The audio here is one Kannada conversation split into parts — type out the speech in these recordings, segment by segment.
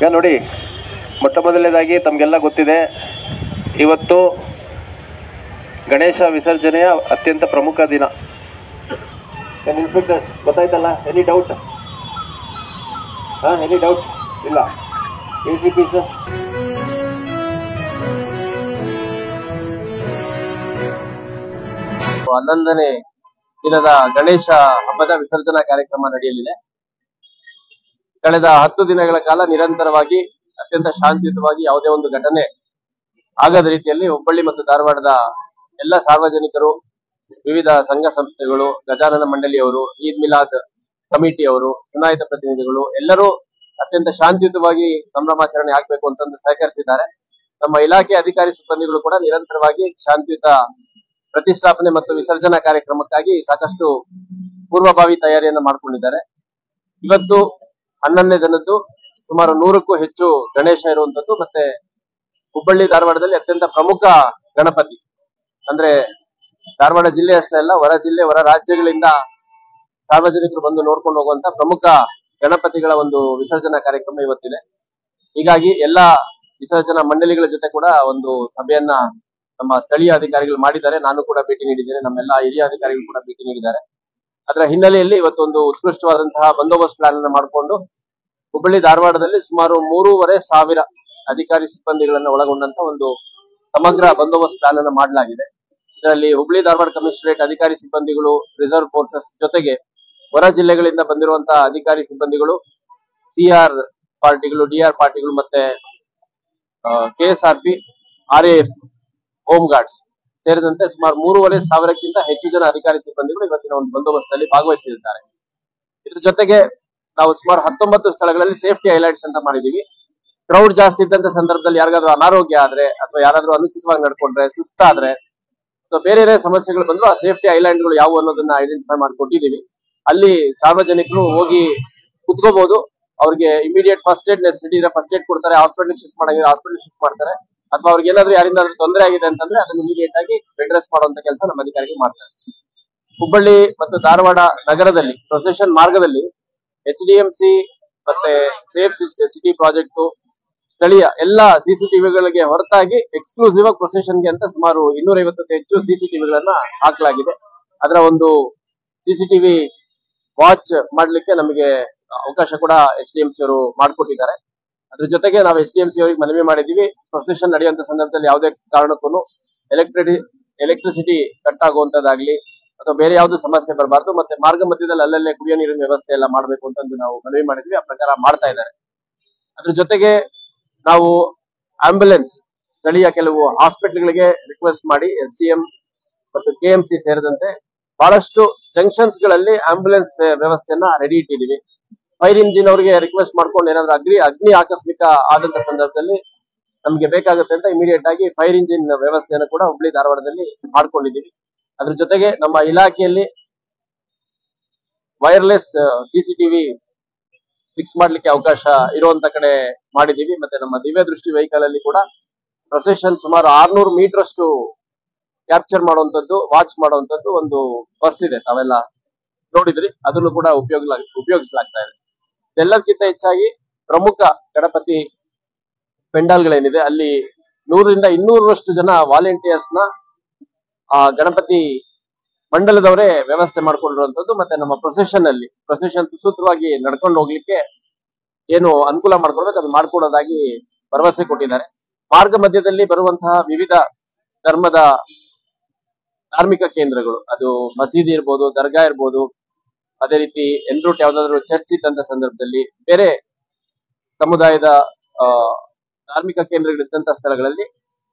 ಈಗ ನೋಡಿ, ಮೊಟ್ಟ ಮೊದಲನೇದಾಗಿ ತಮಗೆಲ್ಲ ಗೊತ್ತಿದೆ, ಇವತ್ತು ಗಣೇಶ ವಿಸರ್ಜನೆಯ ಅತ್ಯಂತ ಪ್ರಮುಖ ದಿನ. ಇನ್ಸ್ಪೆಕ್ಟರ್ ಗೊತ್ತಾಯ್ತಲ್ಲ? Any doubt? ಎನಿ ಡೌಟ್ ಇಲ್ಲ? ACP sir. 11ನೇ ದಿನದ ಗಣೇಶ ಹಬ್ಬದ ವಿಸರ್ಜನಾ ಕಾರ್ಯಕ್ರಮ ನಡೆಯಲಿದೆ. ಕಳೆದ 10 ದಿನಗಳ ಕಾಲ ನಿರಂತರವಾಗಿ ಅತ್ಯಂತ ಶಾಂತಿಯುತವಾಗಿ ಯಾವುದೇ ಒಂದು ಘಟನೆ ಆಗದ ರೀತಿಯಲ್ಲಿ ಹುಬ್ಬಳ್ಳಿ ಮತ್ತು ಧಾರವಾಡದ ಎಲ್ಲ ಸಾರ್ವಜನಿಕರು, ವಿವಿಧ ಸಂಘ ಸಂಸ್ಥೆಗಳು, ಗಜಾನನ ಮಂಡಳಿಯವರು, ಈದ್ ಮಿಲಾದ್ ಕಮಿಟಿಯವರು, ಚುನಾಯಿತ ಪ್ರತಿನಿಧಿಗಳು ಎಲ್ಲರೂ ಅತ್ಯಂತ ಶಾಂತಿಯುತವಾಗಿ ಸಂಭ್ರಮಾಚರಣೆ ಆಗಬೇಕು ಅಂತಂದು ಸಹಕರಿಸಿದ್ದಾರೆ. ನಮ್ಮ ಇಲಾಖೆ ಅಧಿಕಾರಿ ಸಿಬ್ಬಂದಿಗಳು ಕೂಡ ನಿರಂತರವಾಗಿ ಶಾಂತಿಯುತ ಪ್ರತಿಷ್ಠಾಪನೆ ಮತ್ತು ವಿಸರ್ಜನಾ ಕಾರ್ಯಕ್ರಮಕ್ಕಾಗಿ ಸಾಕಷ್ಟು ಪೂರ್ವಭಾವಿ ತಯಾರಿಯನ್ನು ಮಾಡಿಕೊಂಡಿದ್ದಾರೆ. ಇವತ್ತು 11ನೇ ದಿನದ್ದು ಸುಮಾರು 100ಕ್ಕೂ ಹೆಚ್ಚು ಗಣೇಶ ಇರುವಂತದ್ದು, ಮತ್ತೆ ಹುಬ್ಬಳ್ಳಿ ಧಾರವಾಡದಲ್ಲಿ ಅತ್ಯಂತ ಪ್ರಮುಖ ಗಣಪತಿ ಅಂದ್ರೆ ಧಾರವಾಡ ಜಿಲ್ಲೆ ಅಷ್ಟೇ ಅಲ್ಲ, ಹೊರ ಜಿಲ್ಲೆ ಹೊರ ರಾಜ್ಯಗಳಿಂದ ಸಾರ್ವಜನಿಕರು ಬಂದು ನೋಡ್ಕೊಂಡು ಹೋಗುವಂತ ಪ್ರಮುಖ ಗಣಪತಿಗಳ ಒಂದು ವಿಸರ್ಜನಾ ಕಾರ್ಯಕ್ರಮ ಇವತ್ತಿದೆ. ಹೀಗಾಗಿ ಎಲ್ಲಾ ವಿಸರ್ಜನಾ ಮಂಡಳಿಗಳ ಜೊತೆ ಕೂಡ ಒಂದು ಸಭೆಯನ್ನ ನಮ್ಮ ಸ್ಥಳೀಯ ಅಧಿಕಾರಿಗಳು ಮಾಡಿದ್ದಾರೆ. ನಾನು ಕೂಡ ಭೇಟಿ ನೀಡಿದ್ದೇನೆ, ನಮ್ಮೆಲ್ಲ ಹಿರಿಯ ಅಧಿಕಾರಿಗಳು ಕೂಡ ಭೇಟಿ ನೀಡಿದ್ದಾರೆ. ಅದರ ಹಿನ್ನೆಲೆಯಲ್ಲಿ ಇವತ್ತೊಂದು ಉತ್ಕೃಷ್ಟವಾದಂತಹ ಬಂದೋಬಸ್ತ್ ಪ್ಲಾನ್ ಅನ್ನು ಮಾಡಿಕೊಂಡು ಹುಬ್ಬಳ್ಳಿ ಧಾರವಾಡದಲ್ಲಿ ಸುಮಾರು 3,500 ಅಧಿಕಾರಿ ಸಿಬ್ಬಂದಿಗಳನ್ನ ಒಳಗೊಂಡಂತ ಒಂದು ಸಮಗ್ರ ಬಂದೋಬಸ್ತ್ ಪ್ಲಾನ್ ಅನ್ನು ಮಾಡಲಾಗಿದೆ. ಇದರಲ್ಲಿ ಹುಬ್ಬಳ್ಳಿ ಧಾರವಾಡ ಕಮಿಷನರೇಟ್ ಅಧಿಕಾರಿ ಸಿಬ್ಬಂದಿಗಳು, ರಿಸರ್ವ್ ಫೋರ್ಸಸ್ ಜೊತೆಗೆ ಹೊರ ಜಿಲ್ಲೆಗಳಿಂದ ಬಂದಿರುವಂತಹ ಅಧಿಕಾರಿ ಸಿಬ್ಬಂದಿಗಳು, CR ಪಾರ್ಟಿಗಳು, DR ಪಾರ್ಟಿಗಳು, ಮತ್ತೆ KSRP, RAF, ಹೋಮ್ ಗಾರ್ಡ್ಸ್ ಸೇರಿದಂತೆ ಸುಮಾರು 3,500ಕ್ಕಿಂತ ಹೆಚ್ಚು ಜನ ಅಧಿಕಾರಿ ಸಿಬ್ಬಂದಿಗಳು ಇವತ್ತಿನ ಒಂದು ಬಂದೋಬಸ್ತಲ್ಲಿ ಭಾಗವಹಿಸಿದ್ದಾರೆ. ಇದ್ರ ಜೊತೆಗೆ ನಾವು ಸುಮಾರು 19 ಸ್ಥಳಗಳಲ್ಲಿ ಸೇಫ್ಟಿ ಹೈಲೈಟ್ಸ್ ಅಂತ ಮಾಡಿದೀವಿ. ಕ್ರೌಡ್ ಜಾಸ್ತಿ ಇದ್ದಂತ ಸಂದರ್ಭದಲ್ಲಿ ಯಾರಿಗಾದ್ರೂ ಅನಾರೋಗ್ಯ ಆದ್ರೆ ಅಥವಾ ಯಾರಾದ್ರೂ ಅನುಚಿತವಾಗಿ ನಡ್ಕೊಂಡ್ರೆ, ಸುಸ್ತಾದ್ರೆ ಅಥವಾ ಬೇರೆ ಸಮಸ್ಯೆಗಳು ಬಂದ್ರು ಆ ಸೇಫ್ಟಿ ಐಲ್ಯಾಂಡ್ಗಳು ಯಾವುವು ಅನ್ನೋದನ್ನ ಐಡೆಂಟಿಫೈ ಮಾಡಿಕೊಟ್ಟಿದ್ದೀವಿ. ಅಲ್ಲಿ ಸಾರ್ವಜನಿಕರು ಹೋಗಿ ಕುತ್ಕೋಬಹುದು. ಅವ್ರಿಗೆ ಇಮಿಡಿಯೇಟ್ ಫಸ್ಟ್ ಏಡ್ ನೆಸಿಟಿ ಇದ್ರೆ ಫಸ್ಟ್ ಏಡ್ ಕೊಡ್ತಾರೆ, ಹಾಸ್ಪಿಟಲ್ ಶಿಫ್ಟ್ ಮಾಡಂಗಿದ್ರೆ ಹಾಸ್ಪಿಟಲ್ ಶಿಫ್ಟ್ ಮಾಡ್ತಾರೆ, ಅಥವಾ ಅವ್ರಿಗೆ ಏನಾದ್ರೂ ಯಾರಿಂದಾದ್ರೂ ತೊಂದರೆ ಆಗಿದೆ ಅಂತಂದ್ರೆ ಅದನ್ನ ಇಮಿಡಿಯೇಟ್ ಆಗಿ ಅಡ್ರೆಸ್ ಮಾಡುವಂತ ಕೆಲಸ ನಮ್ಮ ಅಧಿಕಾರಿಗಳು ಮಾಡ್ತಾರೆ. ಹುಬ್ಬಳ್ಳಿ ಮತ್ತು ಧಾರವಾಡ ನಗರದಲ್ಲಿ ಪ್ರೊಸೆಷನ್ ಮಾರ್ಗದಲ್ಲಿ HDMC ಮತ್ತೆ ಸೇಫ್ ಸಿಟಿ ಪ್ರಾಜೆಕ್ಟ್, ಸ್ಥಳೀಯ ಎಲ್ಲ CCTVಗಳಿಗೆ ಹೊರತಾಗಿ ಎಕ್ಸ್ಕ್ಲೂಸಿವ್ ಆಗಿ ಪ್ರೊಸೆಷನ್ಗೆ ಅಂತ ಸುಮಾರು 250ಕ್ಕೂ ಹೆಚ್ಚು CCTVಗಳನ್ನ ಹಾಕಲಾಗಿದೆ. ಅದರ ಒಂದು CCTV ವಾಚ್ ಮಾಡ್ಲಿಕ್ಕೆ ನಮಗೆ ಅವಕಾಶ ಕೂಡ HDMC ಅವರು ಮಾಡಿಕೊಟ್ಟಿದ್ದಾರೆ. ಅದ್ರ ಜೊತೆಗೆ ನಾವು HDMC ಅವರಿಗೆ ಮನವಿ ಮಾಡಿದೀವಿ, ಪ್ರೊಸೆಷನ್ ನಡೆಯುವಂತ ಸಂದರ್ಭದಲ್ಲಿ ಯಾವುದೇ ಕಾರಣಕ್ಕೂ ಎಲೆಕ್ಟ್ರಿಸಿಟಿ ಕಟ್ ಆಗುವಂತದ್ದಾಗ್ಲಿ ಅಥವಾ ಬೇರೆ ಯಾವ್ದು ಸಮಸ್ಯೆ ಬರಬಾರ್ದು, ಮತ್ತೆ ಮಾರ್ಗ ಮಧ್ಯದಲ್ಲಿ ಅಲ್ಲಲ್ಲೇ ಕುಡಿಯೋ ನೀರಿನ ವ್ಯವಸ್ಥೆ ಎಲ್ಲ ಮಾಡ್ಬೇಕು ಅಂತಂದು ನಾವು ಮನವಿ ಮಾಡಿದ್ವಿ. ಆ ಪ್ರಕಾರ ಮಾಡ್ತಾ ಇದ್ದಾರೆ. ಅದ್ರ ಜೊತೆಗೆ ನಾವು ಆಂಬ್ಯುಲೆನ್ಸ್, ಸ್ಥಳೀಯ ಕೆಲವು ಹಾಸ್ಪಿಟಲ್ಗಳಿಗೆ ರಿಕ್ವೆಸ್ಟ್ ಮಾಡಿ SDM ಮತ್ತು KMC ಸೇರಿದಂತೆ ಬಹಳಷ್ಟು ಜಂಕ್ಷನ್ಸ್ ಗಳಲ್ಲಿ ಆಂಬ್ಯುಲೆನ್ಸ್ ವ್ಯವಸ್ಥೆಯನ್ನ ರೆಡಿ ಇಟ್ಟಿದ್ದೀವಿ. ಫೈರ್ ಇಂಜಿನ್ ಅವರಿಗೆ ರಿಕ್ವೆಸ್ಟ್ ಮಾಡ್ಕೊಂಡು ಏನಾದ್ರೂ ಅಗ್ನಿ ಆಕಸ್ಮಿಕ ಆದಂತ ಸಂದರ್ಭದಲ್ಲಿ ನಮ್ಗೆ ಬೇಕಾಗುತ್ತೆ ಅಂತ ಇಮಿಡಿಯೇಟ್ ಆಗಿ ಫೈರ್ ಇಂಜಿನ್ ವ್ಯವಸ್ಥೆಯನ್ನು ಕೂಡ ಹುಬ್ಬಳ್ಳಿ ಧಾರವಾಡದಲ್ಲಿ ಮಾಡ್ಕೊಂಡಿದ್ದೀವಿ. ಅದ್ರ ಜೊತೆಗೆ ನಮ್ಮ ಇಲಾಖೆಯಲ್ಲಿ ವೈರ್ಲೆಸ್ CCTV ಫಿಕ್ಸ್ ಮಾಡ್ಲಿಕ್ಕೆ ಅವಕಾಶ ಇರುವಂತ ಕಡೆ ಮಾಡಿದೀವಿ. ಮತ್ತೆ ನಮ್ಮ ದಿವ್ಯ ದೃಷ್ಟಿ ವೆಹಿಕಲ್ ಅಲ್ಲಿ ಕೂಡ ಪ್ರೊಸೆಷನ್ ಸುಮಾರು 600 ಮೀಟರ್ ಅಷ್ಟು ಕ್ಯಾಪ್ಚರ್ ಮಾಡುವಂತದ್ದು, ವಾಚ್ ಮಾಡುವಂತದ್ದು ಒಂದು ಬಸ್ ಇದೆ, ತಾವೆಲ್ಲ ನೋಡಿದ್ರಿ, ಅದನ್ನು ಕೂಡ ಉಪಯೋಗಿಸಲಾಗ್ತಾ ಇದೆ. ಇದೆಲ್ಲಕ್ಕಿಂತ ಹೆಚ್ಚಾಗಿ ಪ್ರಮುಖ ಗಣಪತಿ ಪೆಂಡಾಲ್ಗಳೇನಿದೆ ಅಲ್ಲಿ 100ರಿಂದ 200ರಷ್ಟು ಜನ ವಾಲಂಟಿಯರ್ಸ್ ನ ಗಣಪತಿ ಮಂಡಲದವರೇ ವ್ಯವಸ್ಥೆ ಮಾಡ್ಕೊಂಡಿರುವಂತದ್ದು. ಮತ್ತೆ ನಮ್ಮ ಪ್ರೊಸೆಷನ್ ಸುಸೂತ್ರವಾಗಿ ನಡ್ಕೊಂಡು ಹೋಗ್ಲಿಕ್ಕೆ ಏನು ಅನುಕೂಲ ಮಾಡ್ಕೊಡ್ಬೇಕು ಅದು ಮಾಡ್ಕೊಡೋದಾಗಿ ಭರವಸೆ ಕೊಟ್ಟಿದ್ದಾರೆ. ಮಾರ್ಗ ಮಧ್ಯದಲ್ಲಿ ಬರುವಂತಹ ವಿವಿಧ ಧರ್ಮದ ಧಾರ್ಮಿಕ ಕೇಂದ್ರಗಳು, ಅದು ಮಸೀದಿ ಇರ್ಬೋದು, ದರ್ಗಾ ಇರ್ಬೋದು, ಅದೇ ರೀತಿ ಎನ್ರೂಟ್ ಯಾವ್ದಾದ್ರು ಚರ್ಚ್ ಇದ್ದಂತ ಸಂದರ್ಭದಲ್ಲಿ ಬೇರೆ ಸಮುದಾಯದ ಧಾರ್ಮಿಕ ಕೇಂದ್ರಗಳಿದ್ದಂತ ಸ್ಥಳಗಳಲ್ಲಿ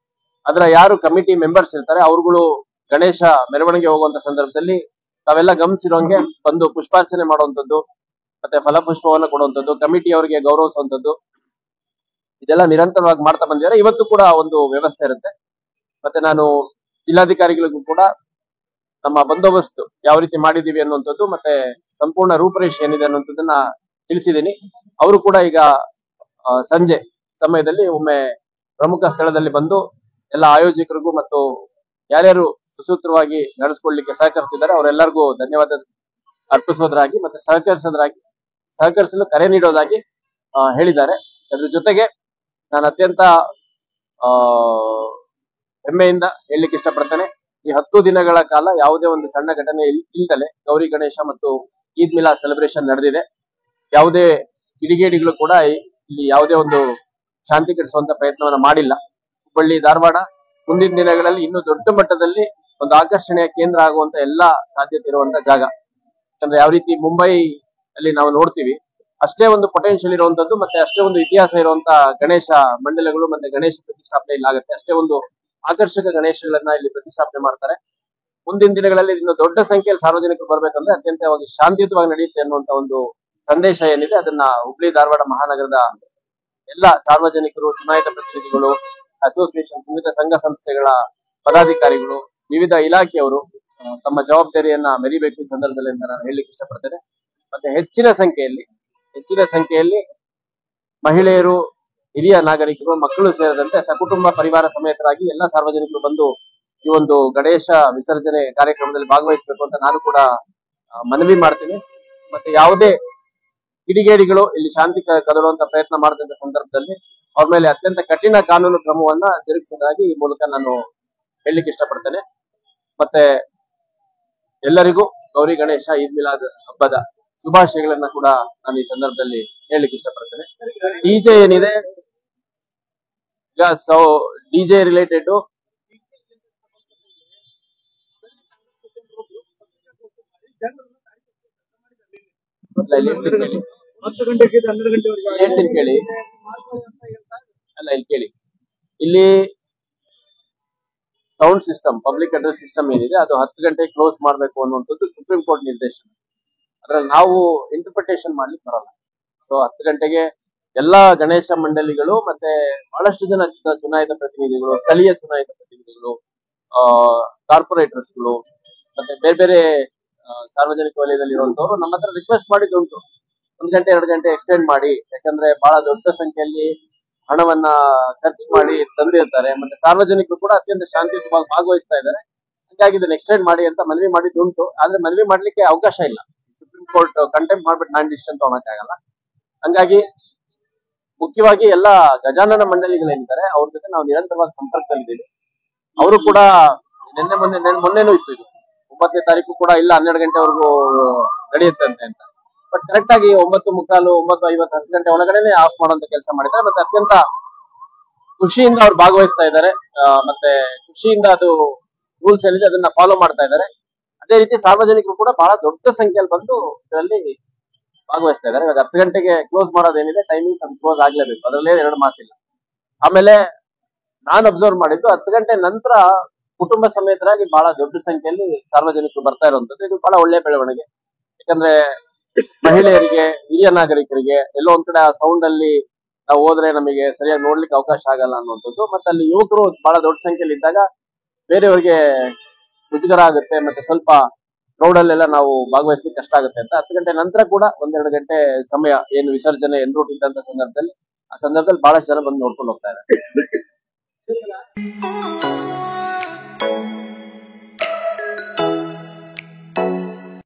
ಅದರ ಯಾರು ಕಮಿಟಿ ಮೆಂಬರ್ಸ್ ಇರ್ತಾರೆ ಅವ್ರುಗಳು ಗಣೇಶ ಮೆರವಣಿಗೆ ಹೋಗುವಂತ ಸಂದರ್ಭದಲ್ಲಿ ತಾವೆಲ್ಲ ಗಮನಿಸಿರೋಂಗೆ ಬಂದು ಪುಷ್ಪಾರ್ಚನೆ ಮಾಡುವಂತದ್ದು, ಮತ್ತೆ ಫಲಪುಷ್ಪವನ್ನು ಕೊಡುವಂತದ್ದು, ಕಮಿಟಿ ಅವರಿಗೆ ಗೌರವಿಸುವಂತದ್ದು, ಇದೆಲ್ಲ ನಿರಂತರವಾಗಿ ಮಾಡ್ತಾ ಬಂದಿದ್ದಾರೆ. ಇವತ್ತು ಕೂಡ ಒಂದು ವ್ಯವಸ್ಥೆ ಇರುತ್ತೆ. ಮತ್ತೆ ನಾನು ಜಿಲ್ಲಾಧಿಕಾರಿಗಳಿಗೂ ಕೂಡ ನಮ್ಮ ಬಂದೋಬಸ್ತ್ ಯಾವ ರೀತಿ ಮಾಡಿದೀವಿ ಅನ್ನುವಂಥದ್ದು ಮತ್ತೆ ಸಂಪೂರ್ಣ ರೂಪರೇಷೆ ಏನಿದೆ ಅನ್ನುವಂಥದ್ದನ್ನ ತಿಳಿಸಿದ್ದೀನಿ. ಅವರು ಕೂಡ ಈಗ ಸಂಜೆ ಸಮಯದಲ್ಲಿ ಒಮ್ಮೆ ಪ್ರಮುಖ ಸ್ಥಳದಲ್ಲಿ ಬಂದು ಎಲ್ಲ ಆಯೋಜಕರಿಗೂ ಮತ್ತು ಯಾರ್ಯಾರು ಸುಸೂತ್ರವಾಗಿ ನಡೆಸ್ಕೊಳ್ಳಿಕ್ಕೆ ಸಹಕರಿಸಿದ್ದಾರೆ ಅವರೆಲ್ಲರಿಗೂ ಧನ್ಯವಾದ ಅರ್ಪಿಸೋದ್ರಾಗಿ ಮತ್ತೆ ಸಹಕರಿಸಲು ಕರೆ ನೀಡೋದಾಗಿ ಹೇಳಿದ್ದಾರೆ. ಅದ್ರ ಜೊತೆಗೆ ನಾನು ಅತ್ಯಂತ ಆ ಹೆಮ್ಮೆಯಿಂದ ಹೇಳಲಿಕ್ಕೆ ಇಷ್ಟಪಡ್ತೇನೆ, ಈ 10 ದಿನಗಳ ಕಾಲ ಯಾವುದೇ ಒಂದು ಸಣ್ಣ ಘಟನೆ ಇಲ್ದಲೆ ಗೌರಿ ಗಣೇಶ ಮತ್ತು ಈದ್ ಮಿಲಾದ್ ಸೆಲೆಬ್ರೇಷನ್ ನಡೆದಿದೆ. ಯಾವುದೇ ಕಿಡಿಗೇಡಿಗಳು ಕೂಡ ಇಲ್ಲಿ ಯಾವುದೇ ಒಂದು ಶಾಂತಿ ಕೆಡಿಸುವಂತ ಪ್ರಯತ್ನವನ್ನ ಮಾಡಿಲ್ಲ. ಹುಬ್ಬಳ್ಳಿ ಧಾರವಾಡ ಮುಂದಿನ ದಿನಗಳಲ್ಲಿ ಇನ್ನೂ ದೊಡ್ಡ ಮಟ್ಟದಲ್ಲಿ ಒಂದು ಆಕರ್ಷಣೆಯ ಕೇಂದ್ರ ಆಗುವಂತ ಎಲ್ಲಾ ಸಾಧ್ಯತೆ ಇರುವಂತ ಜಾಗ. ಯಾಕಂದ್ರೆ ಯಾವ ರೀತಿ ಮುಂಬೈ ಅಲ್ಲಿ ನಾವು ನೋಡ್ತೀವಿ ಅಷ್ಟೇ ಒಂದು ಪೊಟೆನ್ಶಿಯಲ್ ಇರುವಂತದ್ದು, ಮತ್ತೆ ಅಷ್ಟೇ ಒಂದು ಇತಿಹಾಸ ಇರುವಂತ ಗಣೇಶ ಮಂಡಲಗಳು ಮತ್ತೆ ಗಣೇಶ ಪ್ರತಿಷ್ಠಾಪನೆ ಇಲ್ಲಿ ಆಗುತ್ತೆ. ಅಷ್ಟೇ ಒಂದು ಆಕರ್ಷಕ ಗಣೇಶಗಳನ್ನ ಇಲ್ಲಿ ಪ್ರತಿಷ್ಠಾಪನೆ ಮಾಡ್ತಾರೆ. ಮುಂದಿನ ದಿನಗಳಲ್ಲಿ ಇನ್ನು ದೊಡ್ಡ ಸಂಖ್ಯೆಯಲ್ಲಿ ಸಾರ್ವಜನಿಕರು ಬರ್ಬೇಕಂದ್ರೆ ಅತ್ಯಂತವಾಗಿ ಶಾಂತಿಯುತವಾಗಿ ನಡೆಯುತ್ತೆ ಅನ್ನುವಂತ ಒಂದು ಸಂದೇಶ ಏನಿದೆ ಅದನ್ನ ಹುಬ್ಳಿ ಧಾರವಾಡ ಮಹಾನಗರದ ಎಲ್ಲ ಸಾರ್ವಜನಿಕರು, ಚುನಾಯಿತ ಪ್ರತಿನಿಧಿಗಳು, ಅಸೋಸಿಯೇಷನ್, ವಿವಿಧ ಸಂಘ ಸಂಸ್ಥೆಗಳ ಪದಾಧಿಕಾರಿಗಳು, ವಿವಿಧ ಇಲಾಖೆಯವರು ತಮ್ಮ ಜವಾಬ್ದಾರಿಯನ್ನ ಮೆರಿಬೇಕು ಈ ಸಂದರ್ಭದಲ್ಲಿ ಅಂತ ನಾನು ಹೇಳಲಿಕ್ಕೆ ಇಷ್ಟಪಡ್ತೇನೆ. ಮತ್ತೆ ಹೆಚ್ಚಿನ ಸಂಖ್ಯೆಯಲ್ಲಿ ಮಹಿಳೆಯರು, ಹಿರಿಯ ನಾಗರಿಕರು, ಮಕ್ಕಳು ಸೇರಿದಂತೆ ಸಕುಟುಂಬ ಪರಿವಾರ ಸಮೇತರಾಗಿ ಎಲ್ಲ ಸಾರ್ವಜನಿಕರು ಬಂದು ಈ ಒಂದು ಗಣೇಶ ವಿಸರ್ಜನೆ ಕಾರ್ಯಕ್ರಮದಲ್ಲಿ ಭಾಗವಹಿಸಬೇಕು ಅಂತ ನಾನು ಕೂಡ ಮನವಿ ಮಾಡ್ತೀನಿ. ಮತ್ತೆ ಯಾವುದೇ ಕಿಡಿಗೇಡಿಗಳು ಇಲ್ಲಿ ಶಾಂತಿ ಕದಡುವಂತ ಪ್ರಯತ್ನ ಮಾಡದಂತ ಸಂದರ್ಭದಲ್ಲಿ ಅವ್ರ ಮೇಲೆ ಅತ್ಯಂತ ಕಠಿಣ ಕಾನೂನು ಕ್ರಮವನ್ನ ಜರುಗಿಸುವುದಾಗಿ ಈ ಮೂಲಕ ನಾನು ಹೇಳಲಿಕ್ಕೆ ಇಷ್ಟಪಡ್ತೇನೆ. ಮತ್ತೆ ಎಲ್ಲರಿಗೂ ಗೌರಿ ಗಣೇಶ ಈದ್ ಮಿಲಾದ್ ಹಬ್ಬದ ಶುಭಾಶಯಗಳನ್ನ ಕೂಡ ನಾನು ಈ ಸಂದರ್ಭದಲ್ಲಿ ಹೇಳಲಿಕ್ಕೆ ಇಷ್ಟಪಡ್ತೇನೆ. ಡಿಜೆ ಏನಿದೆ ಈಗ ಡಿಜೆ ರಿಲೇಟೆಡ್ ಹೇಳ್ತೀನಿ ಕೇಳಿ. ಅಲ್ಲ ಇಲ್ಲಿ ಕೇಳಿ, ಇಲ್ಲಿ sound system, public address system ಏನಿದೆ ಅದು 10 ಗಂಟೆಗೆ ಕ್ಲೋಸ್ ಮಾಡಬೇಕು ಅನ್ನುವಂಥದ್ದು ಸುಪ್ರೀಂ ಕೋರ್ಟ್ ನಿರ್ದೇಶನ. ಅದ್ರಲ್ಲಿ ನಾವು ಇಂಟರ್ಪ್ರಿಟೇಷನ್ ಮಾಡ್ಲಿಕ್ಕೆ ಬರಲ್ಲ. ಸೊ 10 ಗಂಟೆಗೆ ಎಲ್ಲಾ ಗಣೇಶ ಮಂಡಳಿಗಳು ಮತ್ತೆ ಬಹಳಷ್ಟು ಜನ ಚುನಾಯಿತ ಪ್ರತಿನಿಧಿಗಳು, ಸ್ಥಳೀಯ ಚುನಾಯಿತ ಪ್ರತಿನಿಧಿಗಳು, ಕಾರ್ಪೊರೇಟರ್ಸ್ಗಳು ಮತ್ತೆ ಬೇರೆ ಬೇರೆ ಸಾರ್ವಜನಿಕ ವಲಯದಲ್ಲಿ ಇರುವಂತವ್ರು ನಮ್ಮ ಹತ್ರ ರಿಕ್ವೆಸ್ಟ್ ಮಾಡಿದ್ದುಂಟು 1 ಗಂಟೆ 2 ಗಂಟೆ ಎಕ್ಸ್ಟೆಂಡ್ ಮಾಡಿ, ಯಾಕಂದ್ರೆ ಬಹಳ ದೊಡ್ಡ ಸಂಖ್ಯೆಯಲ್ಲಿ ಹಣವನ್ನ ಖರ್ಚು ಮಾಡಿ ತಂದಿರ್ತಾರೆ. ಮತ್ತೆ ಸಾರ್ವಜನಿಕರು ಕೂಡ ಅತ್ಯಂತ ಶಾಂತಿಯುತವಾಗಿ ಭಾಗವಹಿಸ್ತಾ ಇದ್ದಾರೆ. ಹಾಗಾಗಿ ಇದನ್ನ ಎಕ್ಸ್ಟೆಂಡ್ ಮಾಡಿ ಅಂತ ಮನವಿ ಮಾಡಿದ್ದುಂಟು. ಆದ್ರೆ ಮನವಿ ಮಾಡ್ಲಿಕ್ಕೆ ಅವಕಾಶ ಇಲ್ಲ. ಸುಪ್ರೀಂ ಕೋರ್ಟ್ ಕಂಟೆಂಪ್ಟ್ ಮಾಡ್ಬಿಟ್ಟು ನಾನ್ ಡಿಸಿಷನ್ ತಗೊಳಕ್ಕಾಗಲ್ಲ. ಹಂಗಾಗಿ ಮುಖ್ಯವಾಗಿ ಎಲ್ಲ ಗಜಾನನ ಮಂಡಳಿಗಳೇನಿದ್ದಾರೆ ಅವ್ರ ಜೊತೆ ನಾವು ನಿರಂತರವಾಗಿ ಸಂಪರ್ಕದಲ್ಲಿದ್ದೀವಿ. ಅವರು ಕೂಡ ಮೊನ್ನೆನೂ ಇತ್ತು, ಇದು 9ನೇ ತಾರೀಕು ಕೂಡ ಇಲ್ಲ 12 ಗಂಟೆವರೆಗೂ ನಡೆಯುತ್ತಂತೆ ಅಂತ. ಬಟ್ ಕರೆಕ್ಟ್ ಆಗಿ 9:45, 9:50, 10 ಗಂಟೆ ಒಳಗಡೆನೆ ಆಫ್ ಮಾಡುವಂತ ಕೆಲಸ ಮಾಡಿದ್ದಾರೆ. ಮತ್ತೆ ಅತ್ಯಂತ ಖುಷಿಯಿಂದ ಅವ್ರು ಭಾಗವಹಿಸ್ತಾ ಇದ್ದಾರೆ. ಮತ್ತೆ ಖುಷಿಯಿಂದ ಅದು ರೂಲ್ಸ್ ಏನಿದೆ ಅದನ್ನ ಫಾಲೋ ಮಾಡ್ತಾ ಇದ್ದಾರೆ. ಅದೇ ರೀತಿ ಸಾರ್ವಜನಿಕರು ಕೂಡ ಬಹಳ ದೊಡ್ಡ ಸಂಖ್ಯೆಯಲ್ಲಿ ಬಂದು ಇದರಲ್ಲಿ ಭಾಗವಹಿಸ್ತಾ ಇದ್ದಾರೆ. ಇವಾಗ 10 ಗಂಟೆಗೆ ಕ್ಲೋಸ್ ಮಾಡೋದೇನಿದೆ ಟೈಮಿಂಗ್ಸ್ ಅದು ಕ್ಲೋಸ್ ಆಗ್ಲೇಬೇಕು, ಅದರಲ್ಲೇ 2 ಮಾತಿಲ್ಲ. ಆಮೇಲೆ ನಾನು ಅಬ್ಸರ್ವ್ ಮಾಡಿದ್ದು 10 ಗಂಟೆ ನಂತರ ಕುಟುಂಬ ಸಮೇತರಾಗಿ ಬಹಳ ದೊಡ್ಡ ಸಂಖ್ಯೆಯಲ್ಲಿ ಸಾರ್ವಜನಿಕರು ಬರ್ತಾ ಇರುವಂತದ್ದು. ಇದು ಬಹಳ ಒಳ್ಳೆ ಬೆಳವಣಿಗೆ. ಯಾಕಂದ್ರೆ ಮಹಿಳೆಯರಿಗೆ, ಹಿರಿಯ ನಾಗರಿಕರಿಗೆ ಎಲ್ಲೋ ಒಂದ್ ಕಡೆ ಆ ಸೌಂಡ್ ಅಲ್ಲಿ ನಾವು ಹೋದ್ರೆ ನಮಗೆ ಸರಿಯಾಗಿ ನೋಡ್ಲಿಕ್ಕೆ ಅವಕಾಶ ಆಗಲ್ಲ ಅನ್ನುವಂಥದ್ದು. ಮತ್ತೆ ಅಲ್ಲಿ ಯುವಕರು ಬಹಳ ದೊಡ್ಡ ಸಂಖ್ಯೆಯಲ್ಲಿ ಇದ್ದಾಗ ಬೇರೆಯವರಿಗೆ ಮುಜುಗರ ಆಗುತ್ತೆ, ಮತ್ತೆ ಸ್ವಲ್ಪ ಕ್ರೌಡಲ್ಲೆಲ್ಲ ನಾವು ಭಾಗವಹಿಸ್ಲಿಕ್ಕೆ ಕಷ್ಟ ಆಗುತ್ತೆ ಅಂತ 10 ಗಂಟೆ ನಂತರ ಕೂಡ 1-2 ಗಂಟೆ ಸಮಯ ಏನು ವಿಸರ್ಜನೆ ಎನ್ ರೂಟ್ ಇದ್ದಂತ ಸಂದರ್ಭದಲ್ಲಿ ಬಹಳಷ್ಟು ಜನ ಬಂದು ನೋಡ್ಕೊಂಡು ಹೋಗ್ತಾ ಇದ್ದಾರೆ.